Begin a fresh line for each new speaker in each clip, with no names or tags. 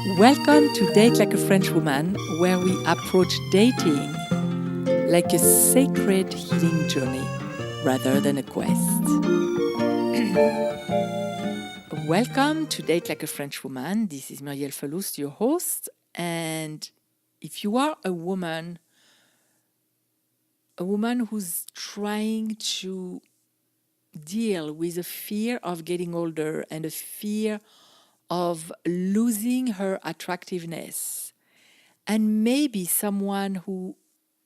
Welcome to Date Like a French Woman, where we approach dating like a sacred healing journey rather than a quest. Welcome to Date Like a French Woman. This is Muriel Falloust, your host. And if you are a woman who's trying to deal with a fear of getting older and a fear of losing her attractiveness, and maybe someone who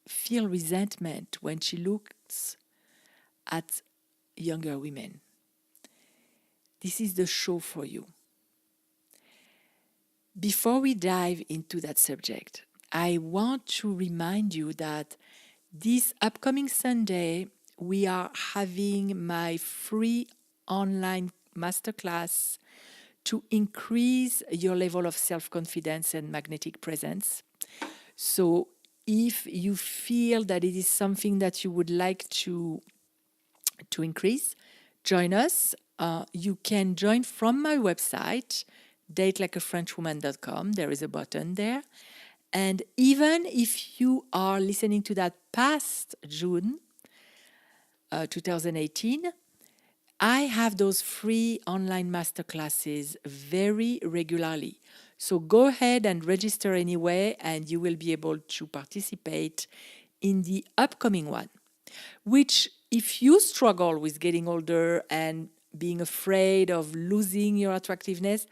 feel resentment when she looks at younger women, this is the show for you. Before we dive into that subject, I want to remind you that this upcoming Sunday, we are having my free online masterclass to increase your level of self-confidence and magnetic presence. So if you feel that it is something that you would like to increase, join us. You can join from my website, datelikeafrenchwoman.com. There is a button there. And even if you are listening to that past June 2018, I have those free online masterclasses very regularly. So go ahead and register anyway, and you will be able to participate in the upcoming one, which if you struggle with getting older and being afraid of losing your attractiveness,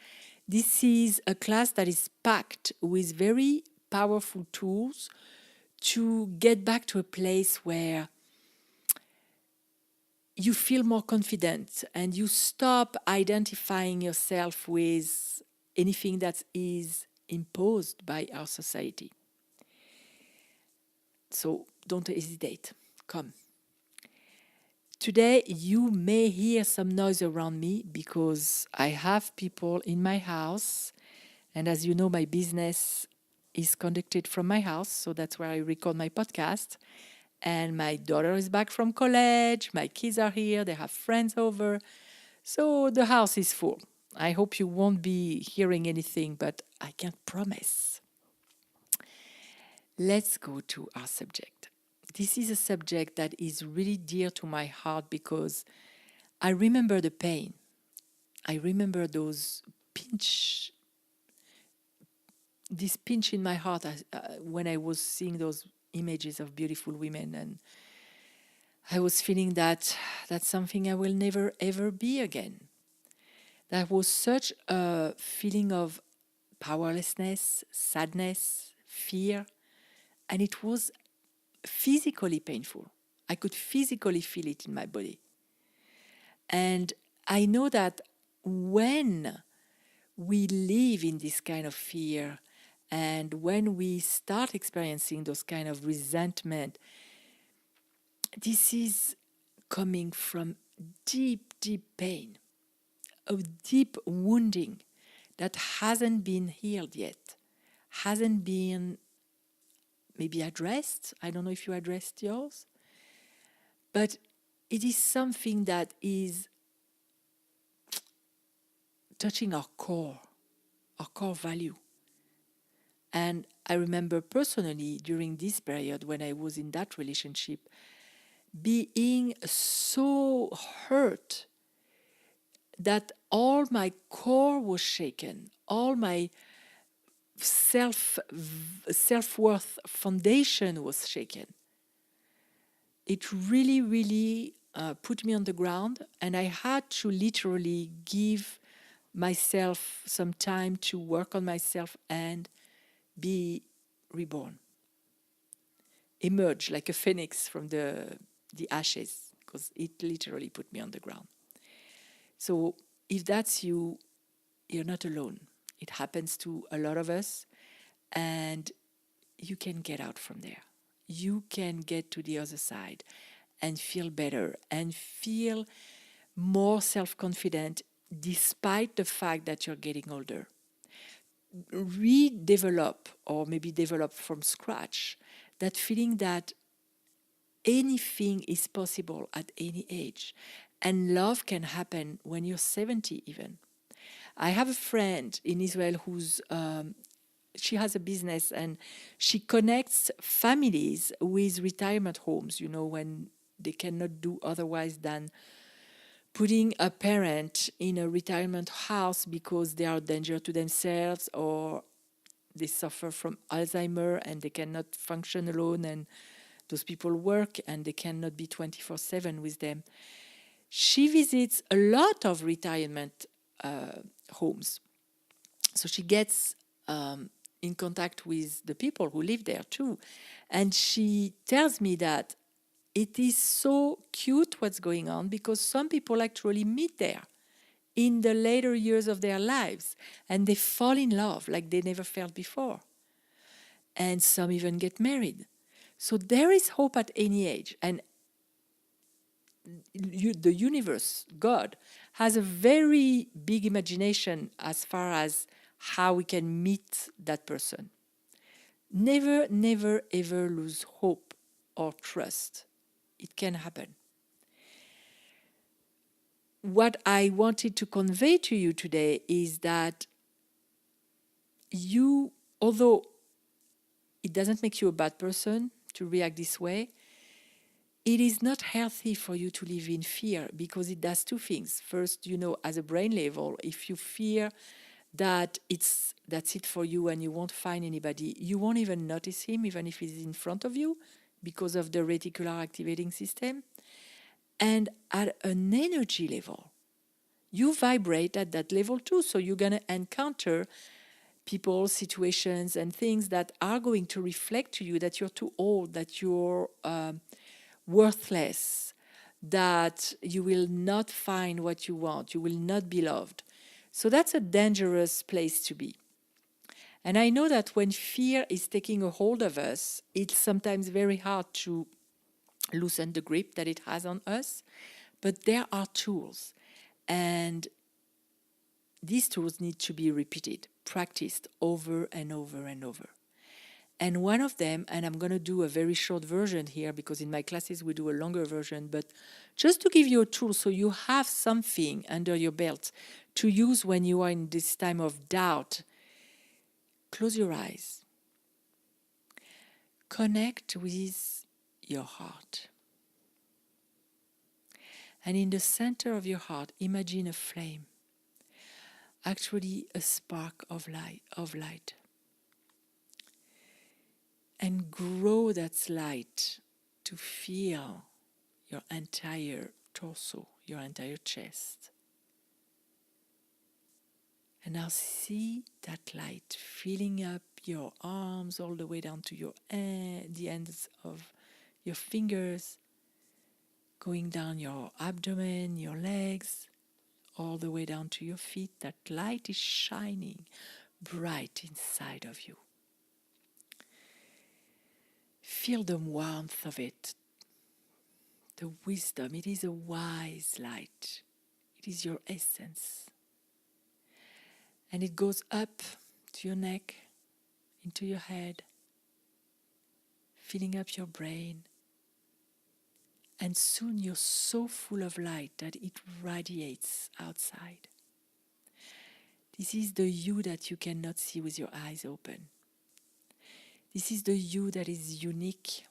this is a class that is packed with very powerful tools to get back to a place where you feel more confident and you stop identifying yourself with anything that is imposed by our society. So don't hesitate. Come. Today, you may hear some noise around me because I have people in my house. And as you know, my business is conducted from my house. So that's where I record my podcast. And my daughter is back from college. My kids are here. They have friends over. So the house is full. I hope you won't be hearing anything, but I can't promise. Let's go to our subject. This is a subject that is really dear to my heart because I remember the pain. I remember this pinch in my heart when I was seeing those images of beautiful women, and I was feeling that that's something I will never ever be again. That was such a feeling of powerlessness, sadness, fear, and it was physically painful. I could physically feel it in my body. And I know that when we live in this kind of fear and when we start experiencing those kind of resentment, this is coming from deep, deep pain, a deep wounding that hasn't been healed yet, hasn't been maybe addressed. I don't know if you addressed yours, but it is something that is touching our core value. And I remember personally during this period when I was in that relationship, being so hurt that all my core was shaken, all my self-worth foundation was shaken. It really, really put me on the ground, and I had to literally give myself some time to work on myself and be reborn, emerge like a phoenix from the ashes, because it literally put me on the ground. So if that's you, you're not alone. It happens to a lot of us, and you can get out from there. You can get to the other side and feel better and feel more self-confident despite the fact that you're getting older. Redevelop, or maybe develop from scratch, that feeling that anything is possible at any age. And love can happen when you're 70 even. I have a friend in Israel who's she has a business and she connects families with retirement homes, when they cannot do otherwise than putting a parent in a retirement house because they are a danger to themselves, or they suffer from Alzheimer and they cannot function alone, and those people work and they cannot be 24/7 with them. She visits a lot of retirement homes. So she gets in contact with the people who live there too. And she tells me that it is so cute what's going on, because some people actually meet there in the later years of their lives and they fall in love like they never felt before. And some even get married. So there is hope at any age. And the universe, God, has a very big imagination as far as how we can meet that person. Never, never, ever lose hope or trust. It can happen. What I wanted to convey to you today is that you, although it doesn't make you a bad person to react this way, it is not healthy for you to live in fear, because it does two things. First, as a brain level, if you fear that that's it for you and you won't find anybody, you won't even notice him, even if he's in front of you, because of the reticular activating system. And at an energy level, you vibrate at that level too. So you're going to encounter people, situations, and things that are going to reflect to you that you're too old, that you're worthless, that you will not find what you want, you will not be loved. So that's a dangerous place to be. And I know that when fear is taking a hold of us, it's sometimes very hard to loosen the grip that it has on us. But there are tools. And these tools need to be repeated, practiced over and over and over. And one of them, and I'm going to do a very short version here because in my classes we do a longer version, but just to give you a tool so you have something under your belt to use when you are in this time of doubt. Close your eyes. Connect with your heart. And in the center of your heart, imagine a flame, actually a spark of light. And grow that light to fill your entire torso, your entire chest. And now see that light filling up your arms all the way down to the ends of your fingers, going down your abdomen, your legs, all the way down to your feet. That light is shining bright inside of you. Feel the warmth of it, the wisdom. It is a wise light. It is your essence. And it goes up to your neck, into your head, filling up your brain. And soon you're so full of light that it radiates outside. This is the you that you cannot see with your eyes open. This is the you that is unique.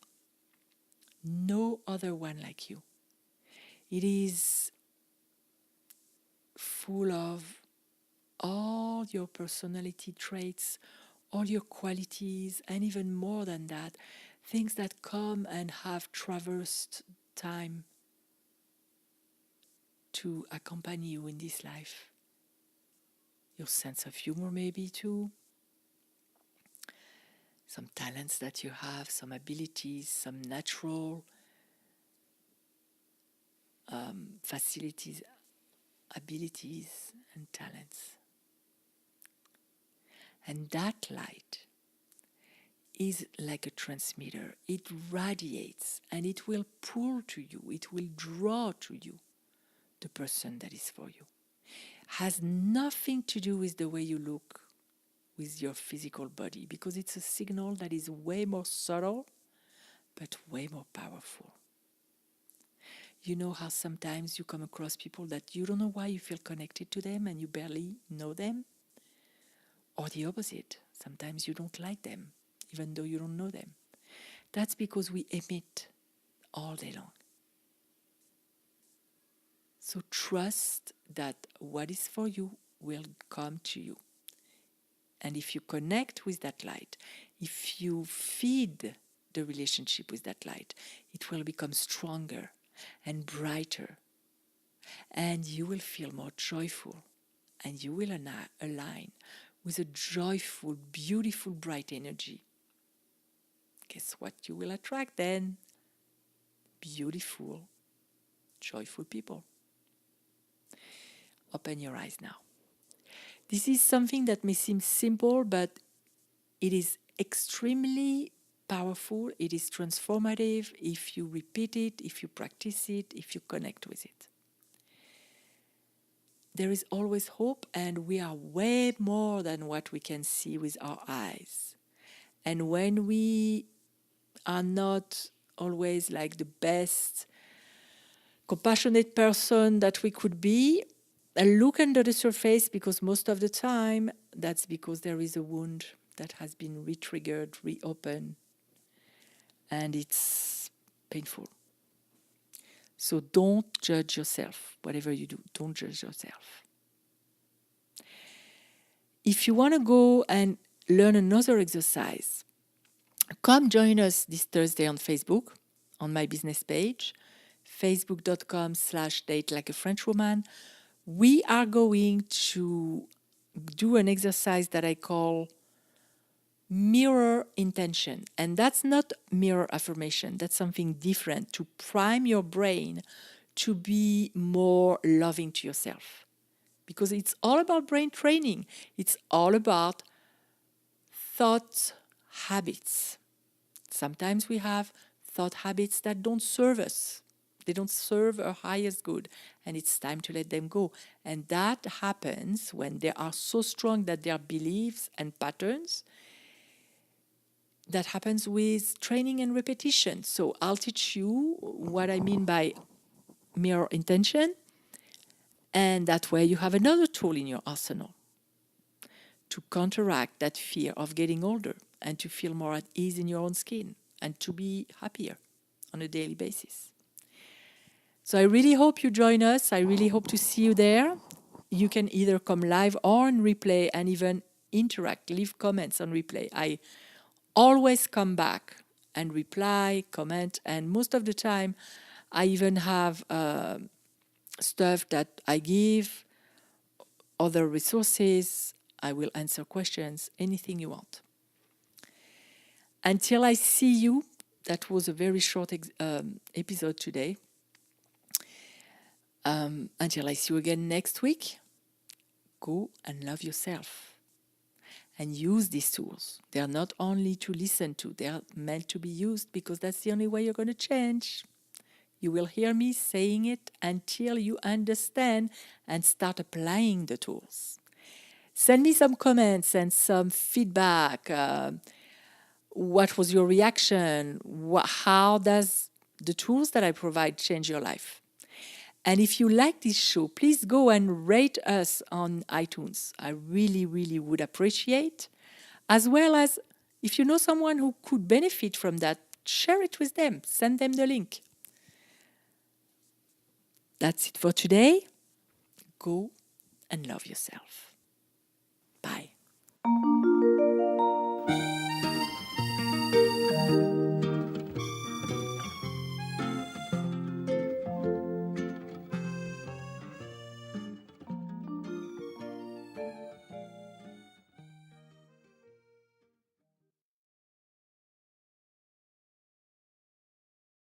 No other one like you. It is full of all your personality traits, all your qualities, and even more than that, things that come and have traversed time to accompany you in this life. Your sense of humor maybe too, some talents that you have, some abilities, some natural facilities, abilities and talents. And that light is like a transmitter. It radiates and it will pull to you, it will draw to you the person that is for you. Has nothing to do with the way you look, with your physical body, because it's a signal that is way more subtle, but way more powerful. You know how sometimes you come across people that you don't know why you feel connected to them and you barely know them? Or the opposite. Sometimes you don't like them, even though you don't know them. That's because we emit all day long. So trust that what is for you will come to you. And if you connect with that light, if you feed the relationship with that light, it will become stronger and brighter. And you will feel more joyful. And you will align with a joyful, beautiful, bright energy. Guess what you will attract then? Beautiful, joyful people. Open your eyes now. This is something that may seem simple, but it is extremely powerful. It is transformative if you repeat it, if you practice it, if you connect with it. There is always hope, and we are way more than what we can see with our eyes. And when we are not always like the best compassionate person that we could be, look under the surface, because most of the time that's because there is a wound that has been re-triggered, reopened, and it's painful. So don't judge yourself. Whatever you do, don't judge yourself. If you want to go and learn another exercise, come join us this Thursday on Facebook, on my business page, facebook.com/date like a French woman. We are going to do an exercise that I call mirror intention. And that's not mirror affirmation. That's something different, to prime your brain to be more loving to yourself. Because it's all about brain training. It's all about thought habits. Sometimes we have thought habits that don't serve us. They don't serve our highest good, and it's time to let them go. And that happens when they are so strong that they are beliefs and patterns. That happens with training and repetition. So I'll teach you what I mean by mirror intention, and that way you have another tool in your arsenal to counteract that fear of getting older and to feel more at ease in your own skin and to be happier on a daily basis. So I really hope you join us. I really hope to see you there. You can either come live or on replay and even interact, leave comments on replay. I always come back and reply, comment, and most of the time I even have stuff that I give, other resources. I will answer questions, anything you want. Until I see you, that was a very short episode today. Until I see you again next week, go and love yourself. And use these tools. They are not only to listen to, they are meant to be used, because that's the only way you're going to change. You will hear me saying it until you understand and start applying the tools. Send me some comments and some feedback. What was your reaction? How does the tools that I provide change your life? And if you like this show, please go and rate us on iTunes. I really, really would appreciate. As well as, if you know someone who could benefit from that, share it with them. Send them the link. That's it for today. Go and love yourself. Bye.